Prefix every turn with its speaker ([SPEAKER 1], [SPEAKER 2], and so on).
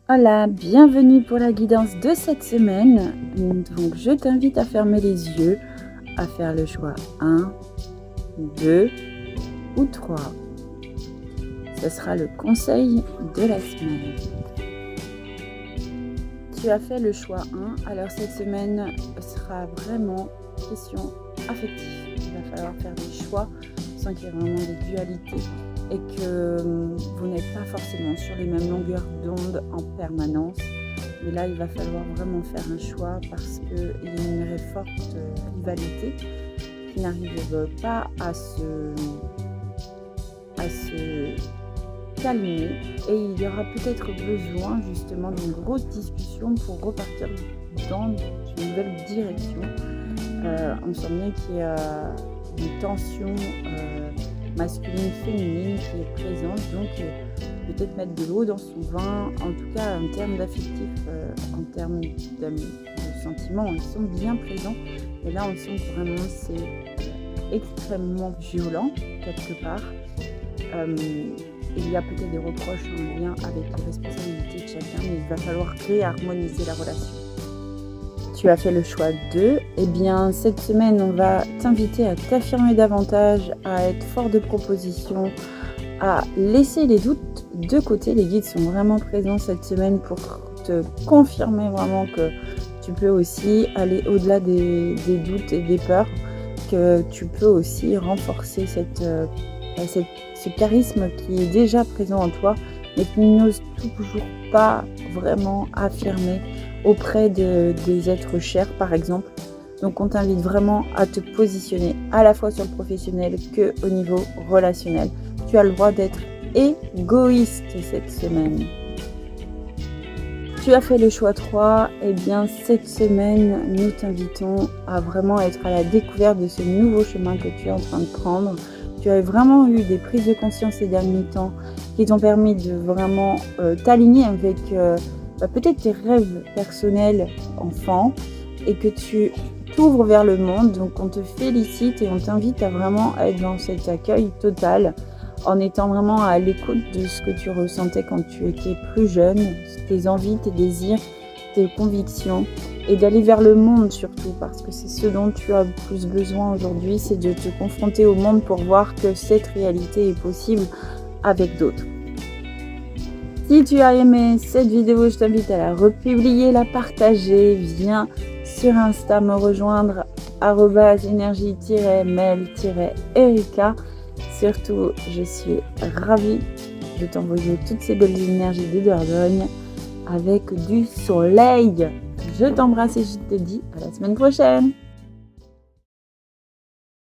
[SPEAKER 1] Hola, bienvenue pour la guidance de cette semaine. Donc je t'invite à fermer les yeux, à faire le choix 1, 2 ou 3. Ce sera le conseil de la semaine. Tu as fait le choix 1, alors cette semaine sera vraiment question affective. Il va falloir faire des choix sans qu'il y ait vraiment des dualités et que vous n'êtes pas forcément sur les mêmes longueurs d'onde en permanence. Mais là, il va falloir vraiment faire un choix parce qu'il y a une forte rivalité qui n'arrive pas à se calmer, et il y aura peut-être besoin justement d'une grosse discussion pour repartir dans une nouvelle direction. On sent bien qu'il y a une tension masculine, féminine qui est présente, donc peut-être mettre de l'eau dans son vin. En tout cas, en termes d'affectif, en termes de sentiments, ils sont bien présents, et là on sent que vraiment c'est extrêmement violent quelque part. Il y a peut-être des reproches en lien avec les responsabilités de chacun, mais il va falloir réharmoniser la relation. Tu as fait le choix 2, et bien cette semaine on va t'inviter à t'affirmer davantage, à être fort de proposition, à laisser les doutes de côté. Les guides sont vraiment présents cette semaine pour te confirmer vraiment que tu peux aussi aller au-delà des doutes et des peurs, que tu peux aussi renforcer ce charisme qui est déjà présent en toi, mais qui n'ose toujours pas vraiment affirmer auprès des êtres chers, par exemple. Donc on t'invite vraiment à te positionner à la fois sur le professionnel que au niveau relationnel. Tu as le droit d'être égoïste cette semaine. Tu as fait le choix 3, et bien cette semaine nous t'invitons à vraiment être à la découverte de ce nouveau chemin que tu es en train de prendre. Tu as vraiment eu des prises de conscience ces derniers temps qui t'ont permis de vraiment t'aligner avec peut-être tes rêves personnels enfants, et que tu t'ouvres vers le monde. Donc on te félicite et on t'invite à vraiment être dans cet accueil total, en étant vraiment à l'écoute de ce que tu ressentais quand tu étais plus jeune, tes envies, tes désirs, tes convictions, et d'aller vers le monde surtout, parce que c'est ce dont tu as le plus besoin aujourd'hui, c'est de te confronter au monde pour voir que cette réalité est possible avec d'autres. Si tu as aimé cette vidéo, je t'invite à la republier, la partager. Viens sur Insta me rejoindre @énergie-mel-erika. Surtout, je suis ravie de t'envoyer toutes ces belles énergies de Dordogne avec du soleil. Je t'embrasse et je te dis à la semaine prochaine.